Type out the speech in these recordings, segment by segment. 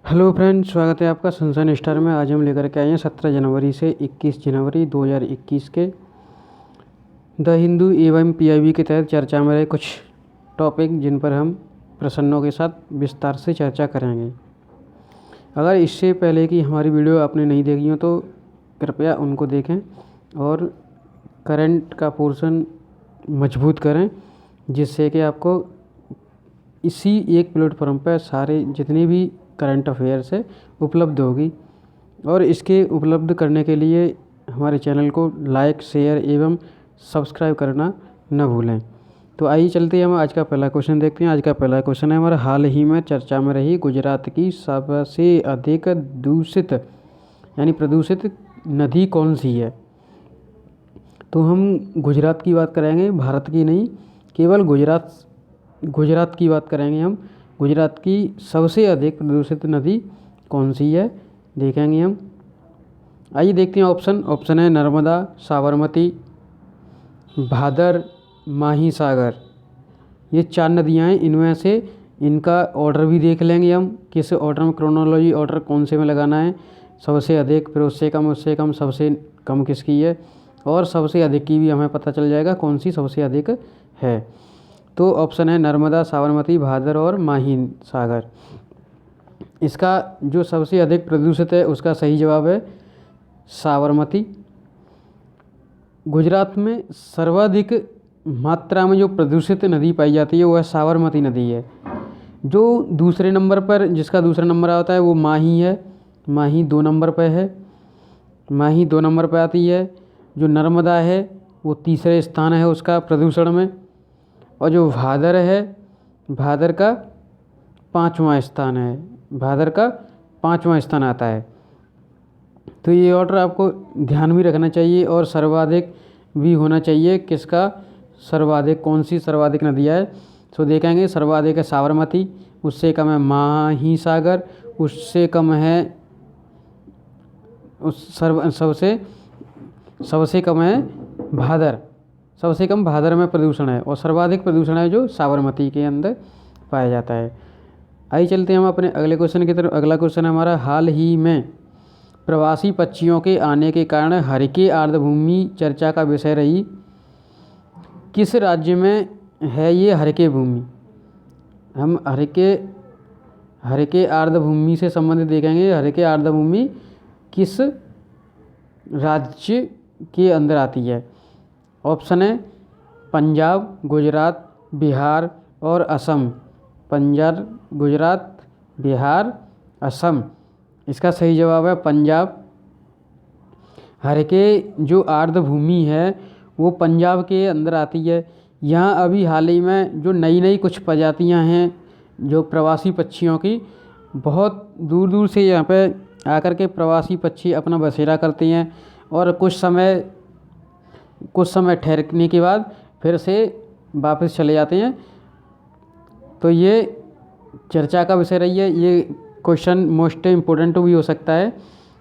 Hello friends, स्वागत है आपका सनशाइन स्टार में। आज हम लेकर के आए हैं 17 जनवरी से 21 जनवरी 2021 के द हिंदू एवं पीआईबी के तहत चर्चा में रहे कुछ टॉपिक, जिन पर हम प्रश्नों के साथ विस्तार से चर्चा करेंगे। अगर इससे पहले कि हमारी वीडियो आपने नहीं देखी हो तो कृपया उनको देखें और करंट का पोर्शन मजबूत करें, जिससे कि आपको इसी एक प्लेटफॉर्म पर सारे जितने भी करंट अफेयर्स है उपलब्ध होगी। और इसके उपलब्ध करने के लिए हमारे चैनल को लाइक, शेयर एवं सब्सक्राइब करना न भूलें। तो आइए चलते हैं, हम आज का पहला क्वेश्चन देखते हैं। आज का पहला क्वेश्चन है हमारा, हाल ही में चर्चा में रही गुजरात की सबसे अधिक दूषित यानी प्रदूषित नदी कौन सी है। तो हम गुजरात की बात करेंगे, भारत की नहीं, केवल गुजरात की बात करेंगे हम। गुजरात की सबसे अधिक प्रदूषित नदी कौन सी है देखेंगे हम। आइए देखते हैं ऑप्शन है नर्मदा, साबरमती, भादर, माही सागर। ये 4 नदियाँ हैं। इनमें से इनका ऑर्डर भी देख लेंगे हम, किस ऑर्डर में, क्रोनोलॉजी ऑर्डर कौन से में लगाना है। सबसे अधिक, फिर उससे कम, सबसे कम किसकी है, और सबसे अधिक की भी हमें पता चल जाएगा कौन सी सबसे अधिक है। तो ऑप्शन है नर्मदा, साबरमती, भादर और माही सागर। इसका जो सबसे अधिक प्रदूषित है उसका सही जवाब है साबरमती। गुजरात में सर्वाधिक मात्रा में जो प्रदूषित नदी पाई जाती है वह साबरमती नदी है। जो दूसरे नंबर पर, जिसका दूसरा नंबर आता है वो माही है। माही 2 नंबर पर है, माही 2 नंबर पर आती है। जो नर्मदा है वो तीसरे स्थान है उसका प्रदूषण में, और जो भादर है, भादर का 5वां स्थान है, भादर का 5वां स्थान आता है। तो ये ऑर्डर आपको ध्यान में रखना चाहिए, और सर्वाधिक भी होना चाहिए, किसका सर्वाधिक, कौन सी सर्वाधिक नदियाँ है। तो देखेंगे सर्वाधिक है साबरमती, उससे कम है माही सागर, उससे कम है सबसे कम है भादर, सबसे कम भादर में प्रदूषण है, और सर्वाधिक प्रदूषण है जो साबरमती के अंदर पाया जाता है। आइए चलते हैं हम अपने अगले क्वेश्चन की तरफ। अगला क्वेश्चन है हमारा, हाल ही में प्रवासी पक्षियों के आने के कारण हरिके आर्द्रभूमि चर्चा का विषय रही। किस राज्य में है ये हरिके भूमि। हम हरिके आर्द्रभूमि से संबंधित देखेंगे। हरिके आर्द्रभूमि किस राज्य के अंदर आती है। ऑप्शन है पंजाब, गुजरात, बिहार और असम। पंजाब, गुजरात, बिहार, असम। इसका सही जवाब है पंजाब। हरिके जो आर्द्रभूमि है वो पंजाब के अंदर आती है। यहाँ अभी हाल ही में जो नई कुछ प्रजातियाँ हैं जो प्रवासी पक्षियों की, बहुत दूर दूर से यहाँ पे आकर के प्रवासी पक्षी अपना बसेरा करते हैं, और कुछ समय ठहरने के बाद फिर से वापस चले जाते हैं। तो ये चर्चा का विषय रही है। ये क्वेश्चन मोस्ट इम्पोर्टेंट भी हो सकता है,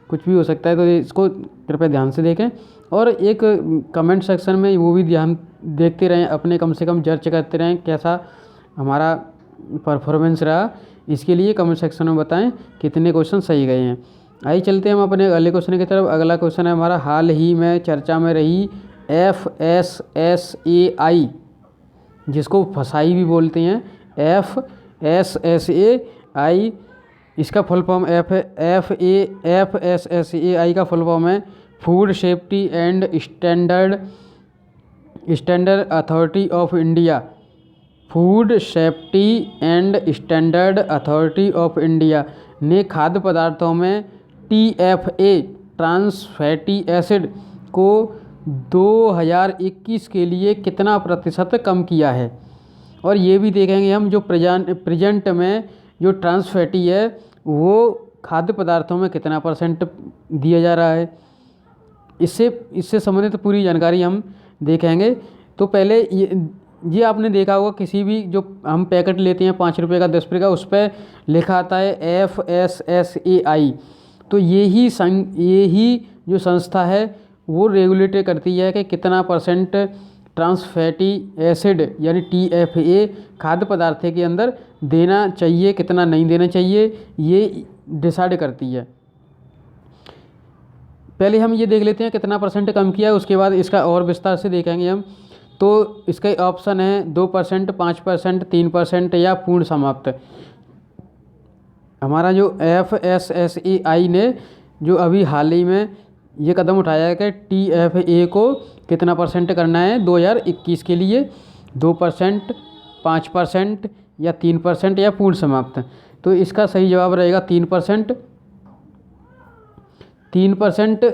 कुछ भी हो सकता है, तो इसको कृपया ध्यान से देखें। और एक कमेंट सेक्शन में वो भी ध्यान देखते रहें, अपने कम से कम जज करते रहें कैसा हमारा परफॉर्मेंस रहा। इसके लिए कमेंट सेक्शन में बताएं कितने क्वेश्चन सही गए हैं। आइए चलते हैं हम अपने अगले क्वेश्चन की तरफ। अगला क्वेश्चन है हमारा, हाल ही में चर्चा में रही FSSAI, जिसको फसाई भी बोलते हैं, FSSAI। इसका फुल फॉर्म FSSAI का फुल फॉर्म है food safety and standard authority of India. Food safety and standard authority of India ने खाद्य पदार्थों में TFA ट्रांस फैटी एसिड को 2021 के लिए कितना प्रतिशत कम किया है। और ये भी देखेंगे हम, जो प्रेजेंट में जो ट्रांस फैटी है वो खाद्य पदार्थों में कितना % दिया जा रहा है। इससे संबंधित पूरी जानकारी हम देखेंगे। तो पहले ये आपने देखा होगा, किसी भी जो हम पैकेट लेते हैं 5 रुपये का, 10 रुपये का, उस पर लिखा आता है FSSAI। तो यही जो संस्था है वो रेगुलेट करती है कि कितना % ट्रांस फैटी एसिड यानी TFA खाद्य पदार्थ के अंदर देना चाहिए, कितना नहीं देना चाहिए, ये डिसाइड करती है। पहले हम ये देख लेते हैं कितना % कम किया है, उसके बाद इसका और विस्तार से देखेंगे हम। तो इसका ऑप्शन है 2%, 5%, 3% या पूर्ण समाप्त। हमारा जो FSSAI ने जो अभी हाल ही में ये कदम उठाया है कि TFA को कितना % करना है 2021 के लिए, 2%, 5% या 3% या पूर्ण समाप्त। तो इसका सही जवाब रहेगा 3%। 3%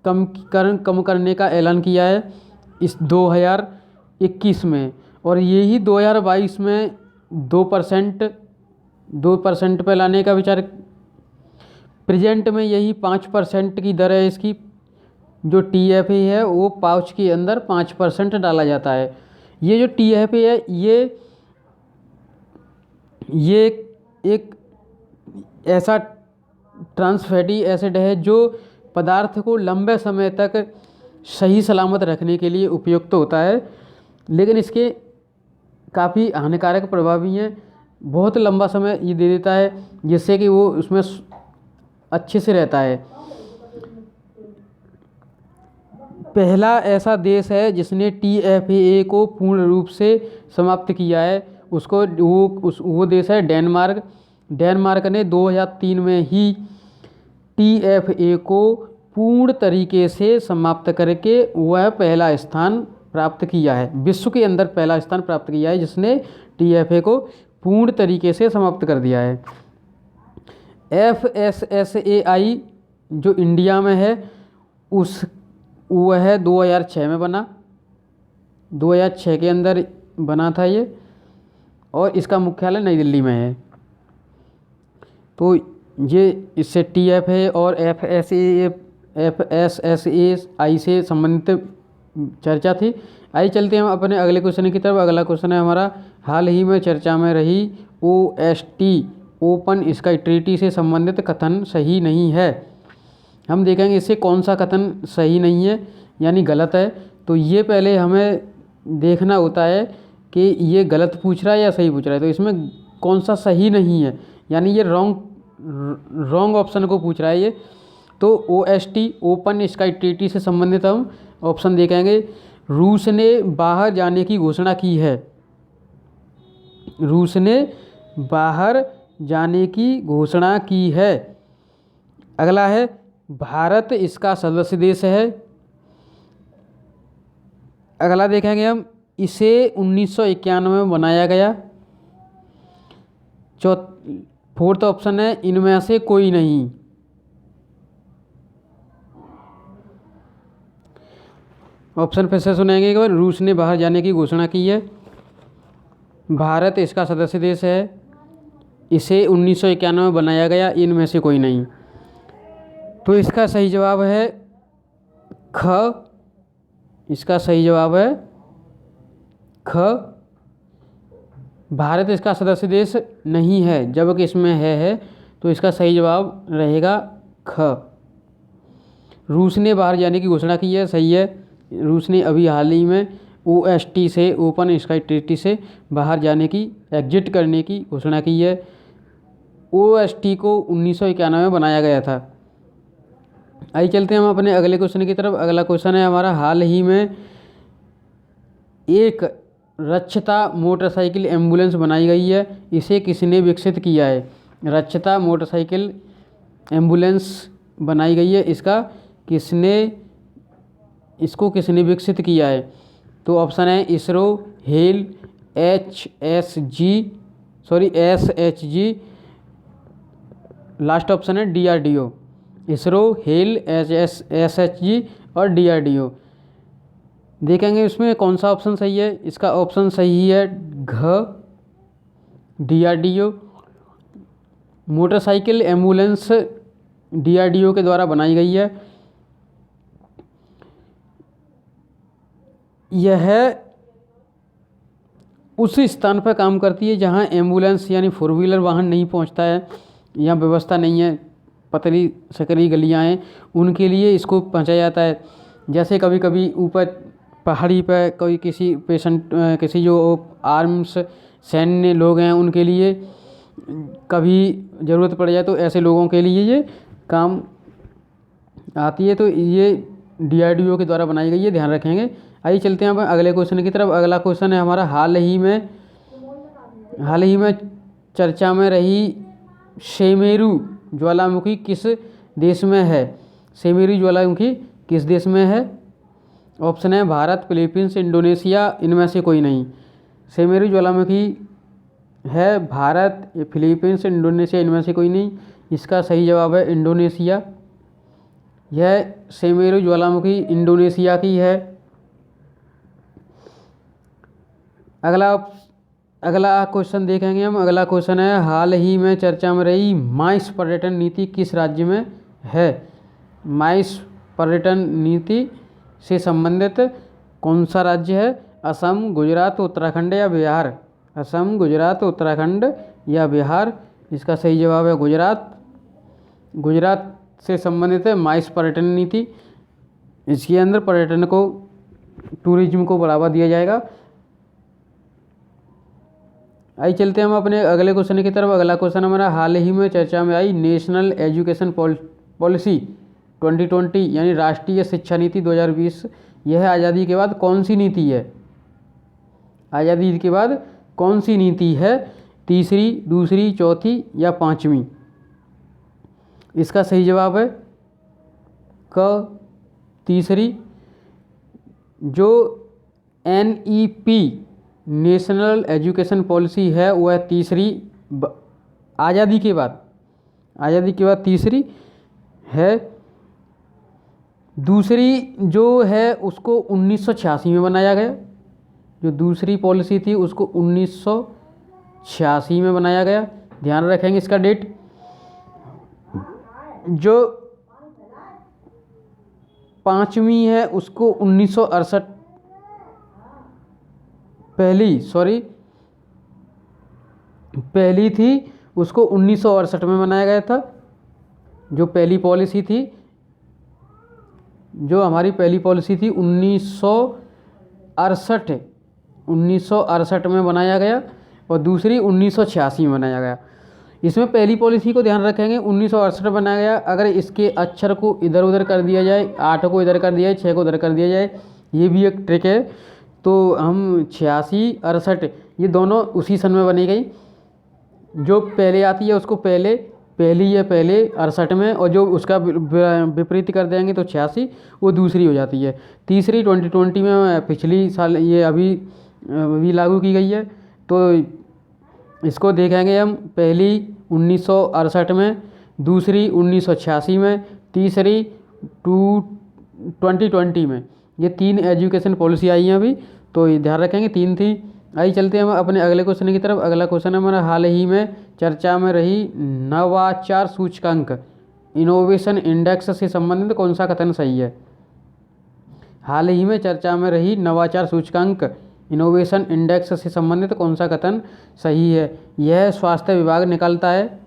कम करने का ऐलान किया है इस 2021 में, और यही 2022 में 2% पे लाने का विचार। प्रेजेंट में यही 5% की दर है इसकी। जो TFA है वो पाउच के अंदर 5% डाला जाता है। ये जो TFA है ये एक ऐसा ट्रांस फैटी एसिड है जो पदार्थ को लंबे समय तक सही सलामत रखने के लिए उपयुक्त होता है, लेकिन इसके काफ़ी हानिकारक प्रभाव भी हैं। बहुत लंबा समय ये दे देता है जिससे कि वो उसमें अच्छे से रहता है। पहला ऐसा देश है जिसने TFA को पूर्ण रूप से समाप्त किया है, वो देश है डेनमार्क। डेनमार्क ने 2003 में ही TFA को पूर्ण तरीके से समाप्त करके वह पहला स्थान प्राप्त किया है, विश्व के अंदर पहला स्थान प्राप्त किया है जिसने TFA को पूर्ण तरीके से समाप्त कर दिया है। FSSAI जो इंडिया में है वह 2006 में बना, 2006 के अंदर बना था ये, और इसका मुख्यालय नई दिल्ली में है। तो ये इससे TFA और FSSAI से संबंधित चर्चा थी। आइए चलते हैं हम अपने अगले क्वेश्चन की तरफ। अगला क्वेश्चन है हमारा, हाल ही में चर्चा में रही OST ओपन स्काई ट्रीटी से संबंधित कथन सही नहीं है। हम देखेंगे इससे कौन सा कथन सही नहीं है यानी गलत है। तो ये पहले हमें देखना होता है कि ये गलत पूछ रहा है या सही पूछ रहा है। तो इसमें कौन सा सही नहीं है यानी ये रॉन्ग ऑप्शन को पूछ रहा है ये। तो OST ओपन स्काई ट्रीटी से संबंधित हम ऑप्शन देखेंगे। रूस ने बाहर जाने की घोषणा की है। रूस ने बाहर जाने की घोषणा की है। अगला है, भारत इसका सदस्य देश है। अगला देखेंगे हम, इसे 1991 में बनाया गया। फोर्थ ऑप्शन है, इनमें से कोई नहीं। ऑप्शन फिर से सुनेंगे एक बार। रूस ने बाहर जाने की घोषणा की है, भारत इसका सदस्य देश है, इसे 1991 में बनाया गया, इनमें से कोई नहीं। तो इसका सही जवाब है ख। इसका सही जवाब है ख। भारत इसका सदस्य देश नहीं है, जबकि इसमें है तो इसका सही जवाब रहेगा ख। रूस ने बाहर जाने की घोषणा की है, सही है। रूस ने अभी हाल ही में OST से ओपन स्काई ट्रीटी से बाहर जाने की, एग्जिट करने की घोषणा की है। OST को 1991 में बनाया गया था। आइए चलते हैं हम अपने अगले क्वेश्चन की तरफ। अगला क्वेश्चन है हमारा, हाल ही में एक रक्षता मोटरसाइकिल एम्बुलेंस बनाई गई है, इसे किसने विकसित किया है। रक्षता मोटरसाइकिल एम्बुलेंस बनाई गई है, इसको किसने विकसित किया है। तो ऑप्शन है ISRO, hello, SHG, last option है DRDO। इसरो, हेल, SHG और DRDO। देखेंगे इसमें कौन सा ऑप्शन सही है। इसका ऑप्शन सही है घ, DRDO। मोटरसाइकिल एम्बुलेंस DRDO के द्वारा बनाई गई है। यह उस स्थान पर काम करती है जहां एम्बुलेंस यानी 4 व्हीलर वाहन नहीं पहुंचता है या व्यवस्था नहीं है, पतली सकरी गलियां हैं, उनके लिए इसको पहुंचाया जाता है। जैसे कभी कभी ऊपर पहाड़ी पर कोई किसी पेशेंट, किसी जो आर्म्स सैन्य लोग हैं उनके लिए कभी ज़रूरत पड़ जाए तो ऐसे लोगों के लिए ये काम आती है। तो ये DRDO के द्वारा बनाई गई है, ध्यान रखेंगे। आइए चलते हैं अब अगले क्वेश्चन की तरफ। अगला क्वेश्चन है हमारा, हाल ही में चर्चा में रही सेमेरू ज्वालामुखी किस देश में है? सेमेरू ज्वालामुखी किस देश में है? ऑप्शन है भारत, फिलीपींस, इंडोनेशिया, इनमें से कोई नहीं। सेमेरू ज्वालामुखी है भारत, फिलीपींस, इंडोनेशिया, इनमें से कोई नहीं। इसका सही जवाब है इंडोनेशिया। यह सेमेरू ज्वालामुखी इंडोनेशिया की है। अगला क्वेश्चन देखेंगे हम। अगला क्वेश्चन है, हाल ही में चर्चा में रही माइस पर्यटन नीति किस राज्य में है? माइस पर्यटन नीति से संबंधित कौन सा राज्य है? असम, गुजरात, उत्तराखंड या बिहार? असम, गुजरात, उत्तराखंड या बिहार? इसका सही जवाब है गुजरात। गुजरात से संबंधित है माइस पर्यटन नीति। इसके अंदर पर्यटन को, टूरिज्म को बढ़ावा दिया जाएगा। आइए चलते हैं हम अपने अगले क्वेश्चन की तरफ। अगला क्वेश्चन हमारा, हाल ही में चर्चा में आई नेशनल एजुकेशन पॉलिसी 2020 यानी राष्ट्रीय शिक्षा नीति 2020, यह आज़ादी के बाद कौन सी नीति है? आज़ादी के बाद कौन सी नीति है? तीसरी, दूसरी, चौथी या पांचवी? इसका सही जवाब है क, तीसरी। जो NEP नेशनल एजुकेशन पॉलिसी है वह तीसरी, आज़ादी के बाद तीसरी है। दूसरी जो है उसको 1986 में बनाया गया। जो दूसरी पॉलिसी थी उसको 1986 में बनाया गया, ध्यान रखेंगे इसका डेट। जो पांचवी है उसको 1968, पहली थी उसको 1968 में बनाया गया था। जो पहली पॉलिसी थी, जो हमारी पहली पॉलिसी थी 1968 में बनाया गया और दूसरी 1986 में बनाया गया। इसमें पहली पॉलिसी को ध्यान रखेंगे 1968 बनाया गया। अगर इसके अक्षर को इधर उधर कर दिया जाए, 8 को इधर कर दिया जाए, 6 को इधर कर दिया जाए, ये भी एक ट्रिक है, तो हम 86, 68 ये दोनों उसी सन में बनी गई। जो पहले आती है उसको पहले 68 में, और जो उसका विपरीत कर देंगे तो 86, वो दूसरी हो जाती है। तीसरी 2020 में पिछली साल ये अभी लागू की गई है। तो इसको देखेंगे हम, पहली 1968 में, दूसरी 1986 में, तीसरी 2020 में। ये 3 एजुकेशन पॉलिसी आई हैं अभी, तो ये ध्यान रखेंगे 3 थी। आइए चलते हैं हम अपने अगले क्वेश्चन की तरफ। अगला क्वेश्चन है हमारा, हाल ही में चर्चा में रही नवाचार सूचकांक इनोवेशन इंडेक्स से संबंधित कौन सा कथन सही है? हाल ही में चर्चा में रही नवाचार सूचकांक इनोवेशन इंडेक्स से संबंधित कौन सा कथन सही है? यह स्वास्थ्य विभाग निकालता है।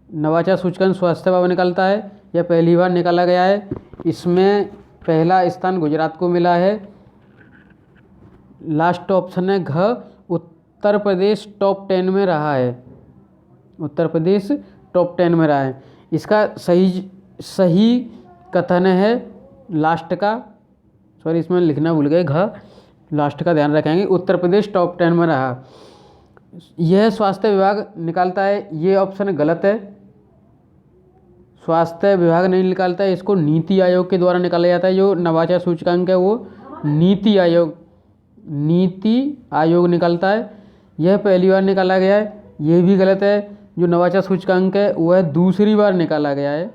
नवाचार सूचकांक स्वास्थ्य विभाग निकालता है, यह पहली बार निकाला गया है। इसमें पहला स्थान गुजरात को मिला है। लास्ट ऑप्शन है घ, उत्तर प्रदेश टॉप 10 में रहा है। उत्तर प्रदेश टॉप 10 में रहा है। इसका सही कथन है लास्ट का, सॉरी इसमें लिखना भूल गए, घ, लास्ट का ध्यान रखेंगे। उत्तर प्रदेश टॉप 10 में रहा, यह स्वास्थ्य विभाग निकालता है। ये ऑप्शन गलत है, स्वास्थ्य विभाग नहीं निकालता है, इसको नीति आयोग के द्वारा निकाला जाता है। जो नवाचार सूचकांक है वो नीति आयोग निकालता है। यह पहली बार निकाला गया है, ये भी गलत है। जो नवाचार सूचकांक है वह दूसरी बार निकाला गया है।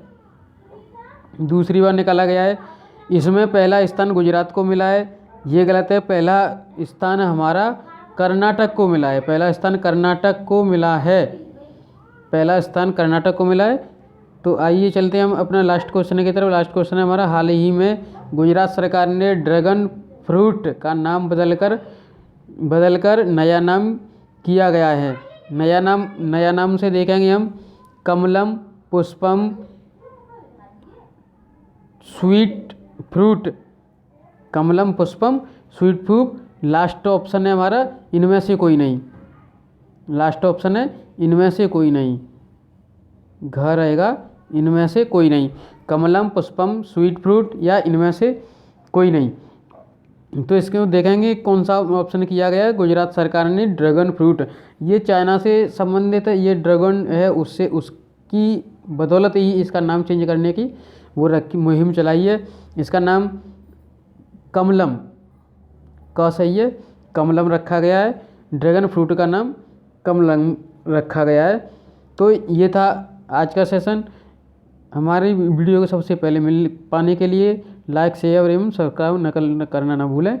इसमें पहला स्थान गुजरात को मिला है, ये गलत है। पहला स्थान हमारा कर्नाटक को मिला है। पहला स्थान कर्नाटक को मिला है। तो आइए चलते हैं हम अपना लास्ट क्वेश्चन की तरफ। लास्ट क्वेश्चन है हमारा, हाल ही में गुजरात सरकार ने ड्रैगन फ्रूट का नाम बदलकर नया नाम किया गया है। नया नाम से देखेंगे हम, कमलम पुष्पम स्वीट फ्रूट लास्ट ऑप्शन है हमारा इनमें से कोई नहीं, लास्ट ऑप्शन है इनमें से कोई नहीं, घ रहेगा इनमें से कोई नहीं, कमलम पुष्पम स्वीट फ्रूट या इनमें से कोई नहीं। तो इसके देखेंगे कौन सा ऑप्शन किया गया है, गुजरात सरकार ने ड्रैगन फ्रूट, ये चाइना से संबंधित है, ये ड्रैगन है, उससे उसकी बदौलत ही इसका नाम चेंज करने की वो रखी मुहिम चलाई है। इसका नाम कमलम का सही है, कमलम रखा गया है, ड्रैगन फ्रूट का नाम कमलम रखा गया है। तो ये था आज का सेशन। हमारी वीडियो को सबसे पहले मिल पाने के लिए लाइक शेयर एवं सब्सक्राइब करना ना भूलें।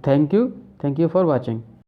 Thank you for watching.